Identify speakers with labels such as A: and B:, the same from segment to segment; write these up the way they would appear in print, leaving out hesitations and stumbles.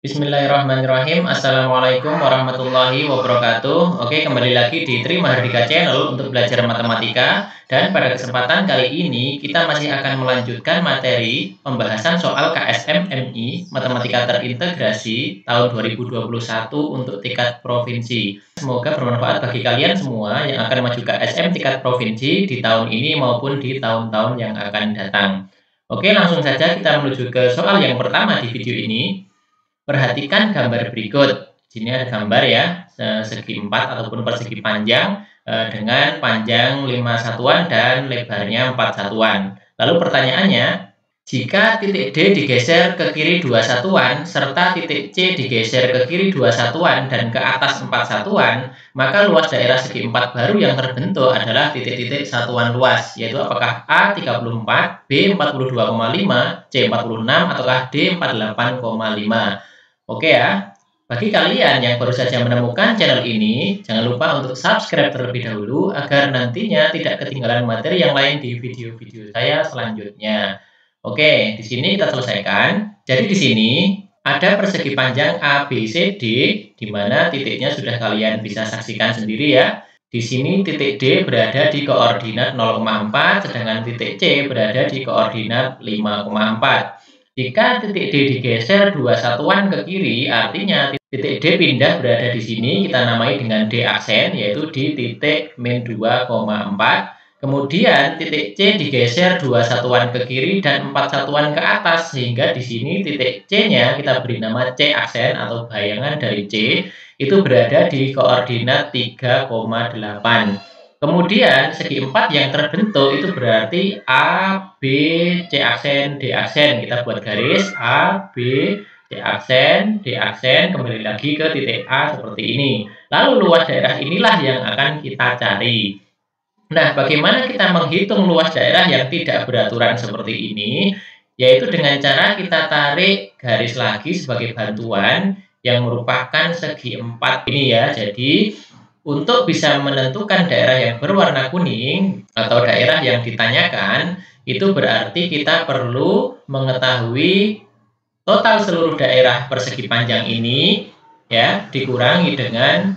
A: Bismillahirrahmanirrahim. Assalamualaikum warahmatullahi wabarakatuh. Oke, kembali lagi di Tri Mahardika Channel untuk belajar matematika. Dan pada kesempatan kali ini kita masih akan melanjutkan materi pembahasan soal KSMMI Matematika Terintegrasi tahun 2021 untuk tingkat provinsi. Semoga bermanfaat bagi kalian semua yang akan maju KSM tingkat provinsi di tahun ini maupun di tahun-tahun yang akan datang. Oke, langsung saja kita menuju ke soal yang pertama di video ini. Perhatikan gambar berikut. Di sini ada gambar ya, segi 4 ataupun persegi panjang dengan panjang 5 satuan dan lebarnya 4 satuan. Lalu pertanyaannya, jika titik D digeser ke kiri 2 satuan serta titik C digeser ke kiri 2 satuan dan ke atas 4 satuan, maka luas daerah segi 4 baru yang terbentuk adalah titik-titik satuan luas, yaitu apakah A 34, B 42,5, C 46, ataukah D 48,5. Oke ya, bagi kalian yang baru saja menemukan channel ini, jangan lupa untuk subscribe terlebih dahulu agar nantinya tidak ketinggalan materi yang lain di video-video saya selanjutnya. Oke, di sini kita selesaikan. Jadi di sini ada persegi panjang ABCD, di mana titiknya sudah kalian bisa saksikan sendiri ya. Di sini titik D berada di koordinat 0,4, sedangkan titik C berada di koordinat 5,4. Jika titik D digeser 2 satuan ke kiri, artinya titik D pindah berada di sini, kita namai dengan D aksen, yaitu di titik min 2,4. Kemudian titik C digeser 2 satuan ke kiri dan 4 satuan ke atas, sehingga di sini titik C-nya kita beri nama C aksen atau bayangan dari C, itu berada di koordinat 3,8. Kemudian segi 4 yang terbentuk itu berarti A, B, C aksen, D aksen. Kita buat garis A, B, C aksen, D aksen, kembali lagi ke titik A seperti ini. Lalu luas daerah inilah yang akan kita cari. Nah, bagaimana kita menghitung luas daerah yang tidak beraturan seperti ini? Yaitu dengan cara kita tarik garis lagi sebagai bantuan yang merupakan segi 4 ini ya. Jadi untuk bisa menentukan daerah yang berwarna kuning atau daerah yang ditanyakan, itu berarti kita perlu mengetahui total seluruh daerah persegi panjang ini ya, dikurangi dengan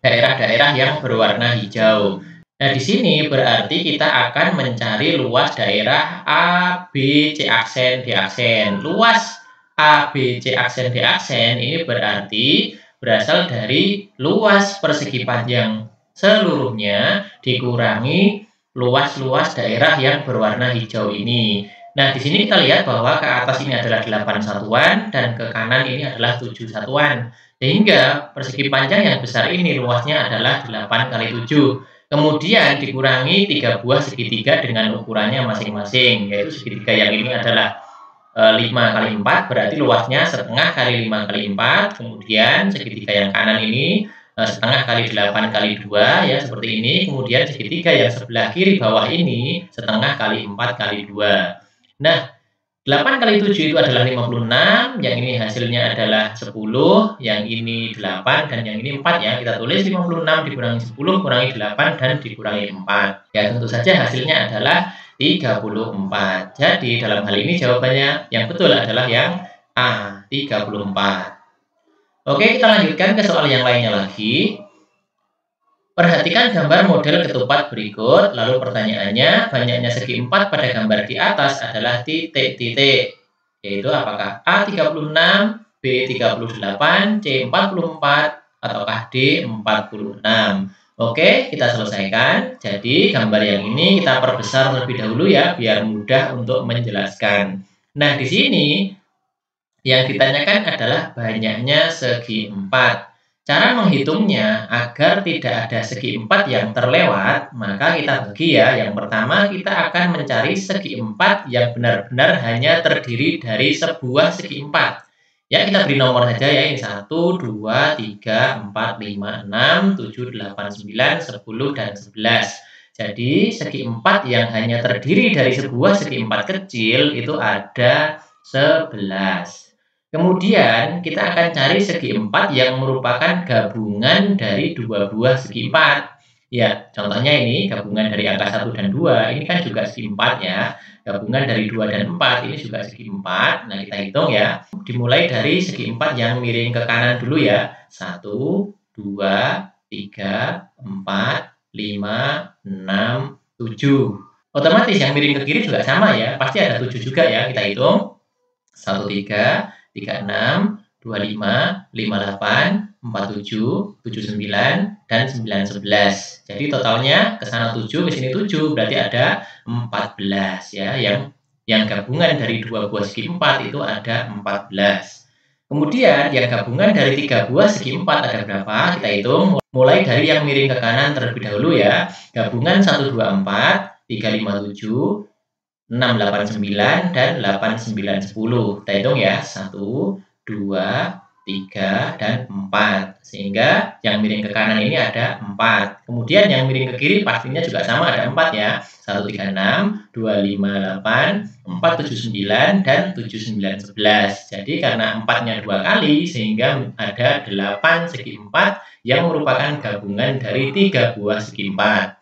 A: daerah-daerah yang berwarna hijau. Nah, di sini berarti kita akan mencari luas daerah A, B, C aksen, D aksen. Luas A, B, C aksen, D aksen ini berarti berasal dari luas persegi panjang seluruhnya dikurangi luas-luas daerah yang berwarna hijau ini. Nah, di sini kita lihat bahwa ke atas ini adalah 8 satuan dan ke kanan ini adalah 7 satuan. Sehingga persegi panjang yang besar ini luasnya adalah 8 kali 7. Kemudian dikurangi 3 buah segitiga dengan ukurannya masing-masing, yaitu segitiga yang ini adalah 5 kali 4, berarti luasnya setengah kali 5 kali 4. Kemudian segitiga yang kanan ini setengah kali 8 kali 2 ya, seperti ini. Kemudian segitiga yang sebelah kiri bawah ini setengah kali 4 kali 2. Nah, 8 kali 7 itu adalah 56, yang ini hasilnya adalah 10, yang ini 8, dan yang ini 4 ya. Kita tulis 56 dikurangi 10, kurangi 8, dan dikurangi 4. Ya, tentu saja hasilnya adalah 34. Jadi, dalam hal ini jawabannya yang betul adalah yang A, 34. Oke, kita lanjutkan ke soal yang lainnya lagi. Perhatikan gambar model ketupat berikut, lalu pertanyaannya, banyaknya segi 4 pada gambar di atas adalah titik-titik, yaitu apakah A 36, B 38, C 44, ataukah D 46. Oke, kita selesaikan. Jadi, gambar yang ini kita perbesar terlebih dahulu ya, biar mudah untuk menjelaskan. Nah, di sini yang ditanyakan adalah banyaknya segi 4. Cara menghitungnya agar tidak ada segi 4 yang terlewat, maka kita bagi ya. Yang pertama, kita akan mencari segi 4 yang benar-benar hanya terdiri dari sebuah segi 4. Ya, kita beri nomor saja ya, ini 1, 2, 3, 4, 5, 6, 7, 8, 9, 10, dan 11. Jadi, segi 4 yang hanya terdiri dari sebuah segi 4 kecil itu ada 11. Kemudian, kita akan cari segi 4 yang merupakan gabungan dari dua buah segi 4. Ya, contohnya ini gabungan dari angka 1 dan 2 ini kan juga segi 4 ya. Gabungan dari 2 dan 4 ini juga segi 4. Nah, kita hitung ya. Dimulai dari segi 4 yang miring ke kanan dulu ya. 1, 2, 3, 4, 5, 6, 7. Otomatis yang miring ke kiri juga sama ya. Pasti ada 7 juga ya. Kita hitung. 1, 3, 3, 6, 2, 5, 5, 8, 4, 7, 7, 9, dan 9, 11. Jadi totalnya ke sana 7, ke sini 7, berarti ada 14 ya. Yang gabungan dari 2 buah segi 4 itu ada 14. Kemudian yang gabungan dari 3 buah segi 4 ada berapa? Kita hitung mulai dari yang miring ke kanan terlebih dahulu ya. Gabungan 1, 2, 4, 3, 5, 7, 6, 8, 9, dan 8, 9, 10. Kita hitung ya. 1, 2, 3, dan 4. Sehingga yang miring ke kanan ini ada 4. Kemudian yang miring ke kiri pastinya juga sama ada 4 ya. 1, 3, 6, 2, 5, 8, 4, 7, 9, dan 7, 9, 11. Jadi karena 4-nya 2 kali sehingga ada 8 segi 4 yang merupakan gabungan dari 3 buah segi 4.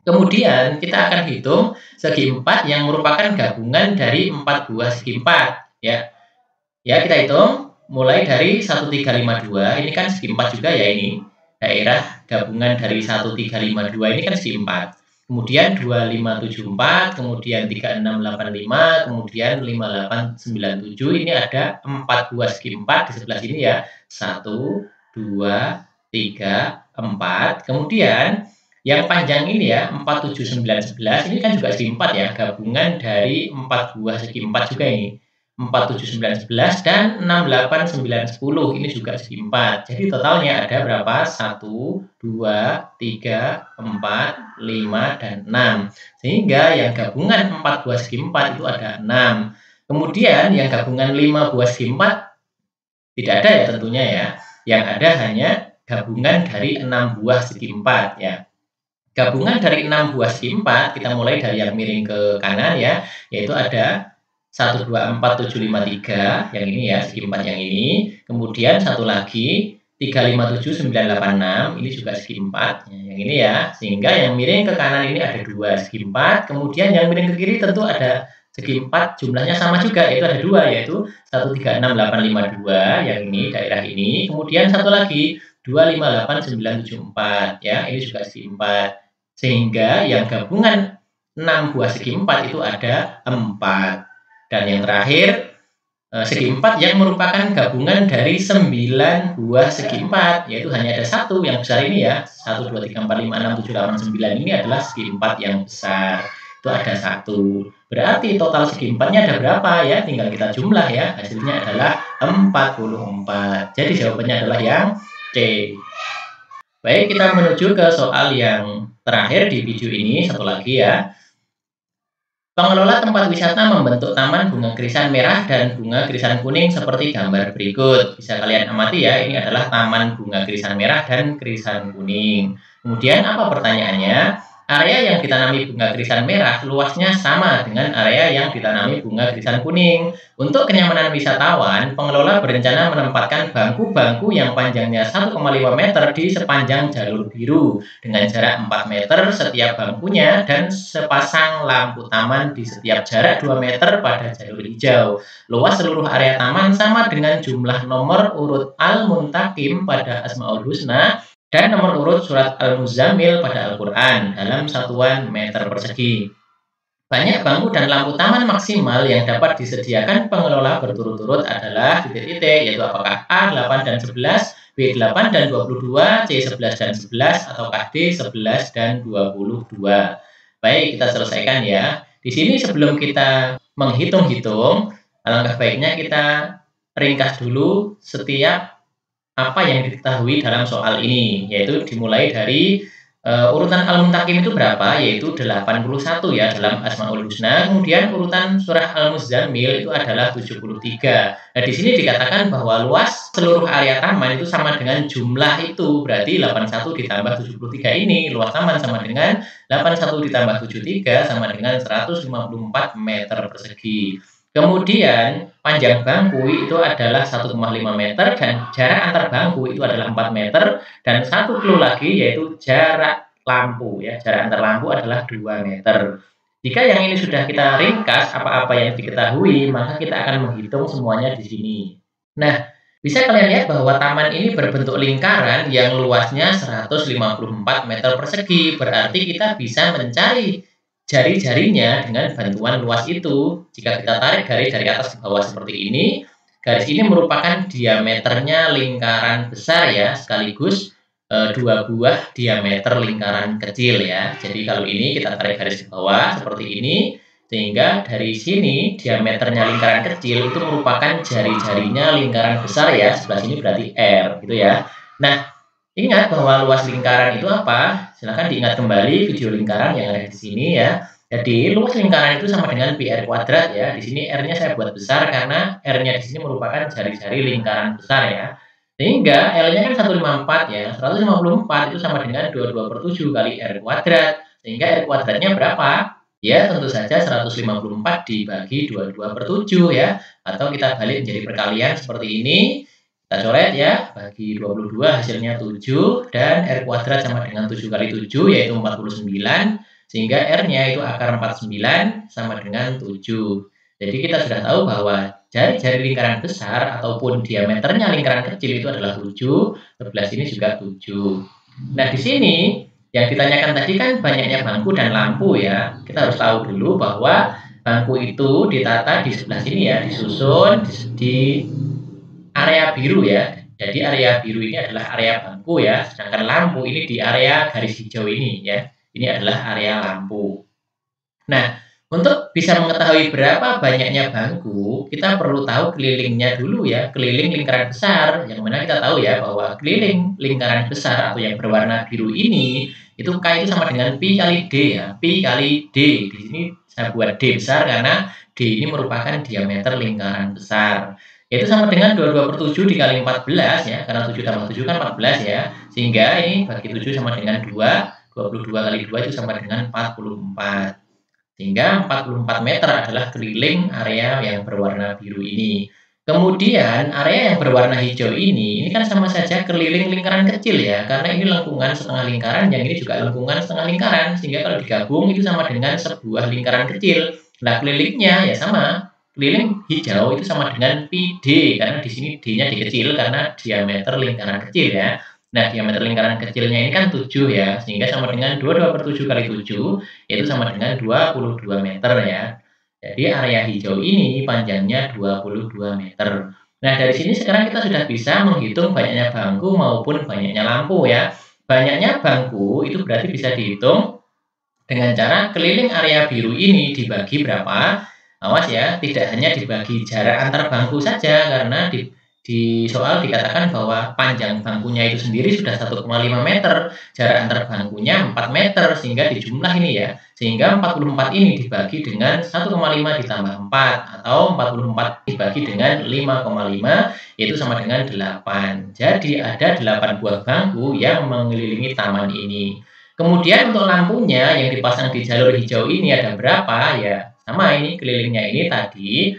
A: Kemudian kita akan hitung segi 4 yang merupakan gabungan dari 4 buah segi 4 ya. Ya, kita hitung mulai dari 1, 3, 5, 2 ini kan segi 4 juga ya ini. Daerah gabungan dari 1, 3, 5, 2 ini kan segi 4. Kemudian 2, 5, 7, 4, kemudian 3, 6, 8, 5, kemudian 5, 8, 9, 7. Ini ada 4 buah segi 4 di sebelah sini ya. 1, 2, 3, 4. Kemudian yang panjang ini ya, 4, 7, 9, 11 ini kan juga segi 4 ya, gabungan dari 4 buah segi 4 juga ini. 4, 7, 9, 11, dan 6, 8, 9, 10 ini juga segi 4. Jadi totalnya ada berapa? 1, 2, 3, 4, 5, dan 6. Sehingga yang gabungan 4 buah segi 4 itu ada 6. Kemudian yang gabungan 5 buah segi 4 tidak ada ya tentunya ya. Yang ada hanya gabungan dari 6 buah segi 4 ya. Gabungan dari 6 buah segi 4, kita mulai dari yang miring ke kanan ya, yaitu ada 1, 2, 4, 7, 5, 3, yang ini ya, segi 4 yang ini. Kemudian satu lagi, 3, 5, 7, 9, 8, 6, ini juga segi 4, yang ini ya. Sehingga yang miring ke kanan ini ada 2 segi 4, kemudian yang miring ke kiri tentu ada segi 4, jumlahnya sama juga, yaitu ada 2, yaitu 1, 3, 6, 8, 5, 2, yang ini, daerah ini. Kemudian satu lagi, 2, 5, 8, 9, 7, 4, ya, ini juga segi 4. Sehingga yang gabungan 6 buah segi 4 itu ada 4. Dan yang terakhir, segi 4 yang merupakan gabungan dari 9 buah segi 4, yaitu hanya ada 1 yang besar ini ya. 1, 2, 3, 4, 5, 6, 7, 8, 9 ini adalah segi 4 yang besar. Itu ada 1. Berarti total segi 4-nya ada berapa ya? Tinggal kita jumlah ya. Hasilnya adalah 44. Jadi jawabannya adalah yang C. Baik, kita menuju ke soal yang terakhir di video ini, satu lagi ya. Pengelola tempat wisata membentuk taman bunga krisan merah dan bunga krisan kuning seperti gambar berikut. Bisa kalian amati ya, ini adalah taman bunga krisan merah dan krisan kuning. Kemudian apa pertanyaannya? Area yang ditanami bunga krisan merah luasnya sama dengan area yang ditanami bunga krisan kuning. Untuk kenyamanan wisatawan, pengelola berencana menempatkan bangku-bangku yang panjangnya 1,5 meter di sepanjang jalur biru dengan jarak 4 meter setiap bangkunya dan sepasang lampu taman di setiap jarak 2 meter pada jalur hijau. Luas seluruh area taman sama dengan jumlah nomor urut Al-Muntakim pada Asmaul Husna dan nomor urut surat Al-Muzammil pada Al-Quran dalam satuan meter persegi. Banyak bangku dan lampu taman maksimal yang dapat disediakan pengelola berturut-turut adalah titik-titik, yaitu apakah A, 8 dan 11, B, 8 dan 22, C, 11 dan 11, ataukah D, 11 dan 22. Baik, kita selesaikan ya. Di sini sebelum kita menghitung-hitung, alangkah baiknya kita ringkas dulu setiap apa yang diketahui dalam soal ini, yaitu dimulai dari urutan Al-Muntakim itu berapa, yaitu 81 ya dalam Asmaul Husna. Kemudian urutan surah Al-Muzammil itu adalah 73. Nah, di sini dikatakan bahwa luas seluruh area taman itu sama dengan jumlah itu. Berarti 81 ditambah 73 ini luas taman sama dengan 81 ditambah 73 sama dengan 154 meter persegi. Kemudian panjang bangku itu adalah 1,5 meter dan jarak antar bangku itu adalah 4 meter dan satu clue lagi yaitu jarak lampu ya. Jarak antar lampu adalah 2 meter. Jika yang ini sudah kita ringkas apa-apa yang diketahui, maka kita akan menghitung semuanya di sini. Nah, bisa kalian lihat bahwa taman ini berbentuk lingkaran yang luasnya 154 meter persegi. Berarti kita bisa mencari jari-jarinya dengan bantuan luas itu. Jika kita tarik garis dari atas ke bawah seperti ini, garis ini merupakan diameternya lingkaran besar ya, sekaligus dua buah diameter lingkaran kecil ya. Jadi kalau ini kita tarik garis ke bawah seperti ini, sehingga dari sini diameternya lingkaran kecil itu merupakan jari-jarinya lingkaran besar ya, sebelah sini berarti R gitu ya. Nah, ingat bahwa luas lingkaran itu apa? Silahkan diingat kembali video lingkaran yang ada di sini ya. Jadi luas lingkaran itu sama dengan pi R kuadrat ya. Di sini R-nya saya buat besar karena R-nya di sini merupakan jari-jari lingkaran besar ya. Sehingga L-nya kan 154 ya. 154 itu sama dengan 22/7 kali R kuadrat. Sehingga R kuadratnya berapa? Ya, tentu saja 154 dibagi 22/7 ya. Atau kita balik menjadi perkalian seperti ini. Kita coret ya, bagi 22 hasilnya 7 dan R kuadrat sama dengan 7 kali 7 yaitu 49. Sehingga R-nya itu akar 49 sama dengan 7. Jadi kita sudah tahu bahwa jari-jari lingkaran besar ataupun diameternya lingkaran kecil itu adalah 7, sebelah sini juga 7. Nah, di sini yang ditanyakan tadi kan banyaknya bangku dan lampu ya. Kita harus tahu dulu bahwa bangku itu ditata di sebelah sini ya, disusun di area biru ya. Jadi area biru ini adalah area bangku ya, sedangkan lampu ini di area garis hijau ini ya. Ini adalah area lampu. Nah, untuk bisa mengetahui berapa banyaknya bangku, kita perlu tahu kelilingnya dulu ya, keliling lingkaran besar. Yang mana kita tahu ya bahwa keliling lingkaran besar atau yang berwarna biru ini, itu K itu sama dengan pi kali D ya, pi kali D. Di sini saya buat D besar karena D ini merupakan diameter lingkaran besar. Itu sama dengan 22/7 dikali 14 ya, karena 7 tambah 7 kan 14 ya. Sehingga ini bagi 7 sama dengan 2. 22 kali 2 itu sama dengan 44. Sehingga 44 meter adalah keliling area yang berwarna biru ini. Kemudian area yang berwarna hijau ini kan sama saja keliling lingkaran kecil ya, karena ini lengkungan setengah lingkaran, yang ini juga lengkungan setengah lingkaran, sehingga kalau digabung itu sama dengan sebuah lingkaran kecil. Nah, kelilingnya ya sama, keliling hijau itu sama dengan pi D, karena di sini D-nya dikecil karena diameter lingkaran kecil ya. Nah, diameter lingkaran kecilnya ini kan 7 ya, sehingga sama dengan 22/7 kali 7, yaitu sama dengan 22 meter ya. Jadi area hijau ini panjangnya 22 meter. Nah, dari sini sekarang kita sudah bisa menghitung banyaknya bangku maupun banyaknya lampu ya. Banyaknya bangku itu berarti bisa dihitung dengan cara keliling area biru ini dibagi berapa. Awas ya, tidak hanya dibagi jarak antar bangku saja, karena di soal dikatakan bahwa panjang bangkunya itu sendiri sudah 1,5 meter, jarak antar bangkunya 4 meter, sehingga dijumlah ini ya. Sehingga 44 ini dibagi dengan 1,5 ditambah 4, atau 44 dibagi dengan 5,5, yaitu sama dengan 8. Jadi ada 8 buah bangku yang mengelilingi taman ini. Kemudian untuk lampunya yang dipasang di jalur hijau ini ada berapa? Ya, sama ini kelilingnya ini tadi.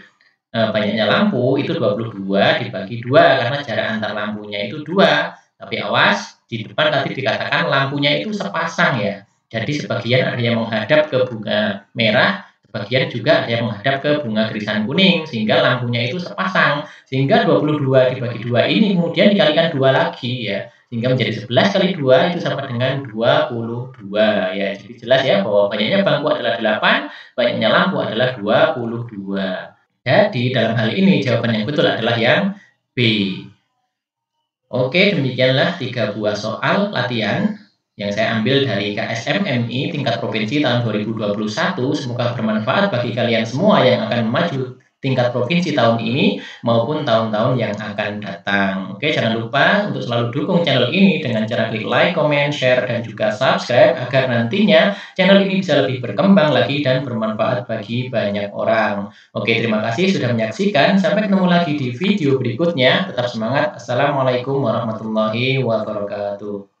A: Banyaknya lampu itu 22 dibagi 2 karena jarak antar lampunya itu 2. Tapi awas, di depan tadi dikatakan lampunya itu sepasang ya. Jadi sebagian ada yang menghadap ke bunga merah, sebagian juga ada yang menghadap ke bunga gerisan kuning, sehingga lampunya itu sepasang. Sehingga 22 dibagi 2 ini kemudian dikalikan 2 lagi ya. Sehingga menjadi 11 kali 2 itu sama dengan 22 ya. Jadi jelas ya bahwa banyaknya bangku adalah 8, banyaknya lampu adalah 22. Jadi dalam hal ini jawaban yang betul adalah yang B. Oke, demikianlah 3 buah soal latihan yang saya ambil dari KSMMI tingkat provinsi tahun 2021. Semoga bermanfaat bagi kalian semua yang akan maju tingkat provinsi tahun ini maupun tahun-tahun yang akan datang. Oke, jangan lupa untuk selalu dukung channel ini dengan cara klik like, comment, share, dan juga subscribe agar nantinya channel ini bisa lebih berkembang lagi dan bermanfaat bagi banyak orang. Oke, terima kasih sudah menyaksikan. Sampai ketemu lagi di video berikutnya. Tetap semangat. Assalamualaikum warahmatullahi wabarakatuh.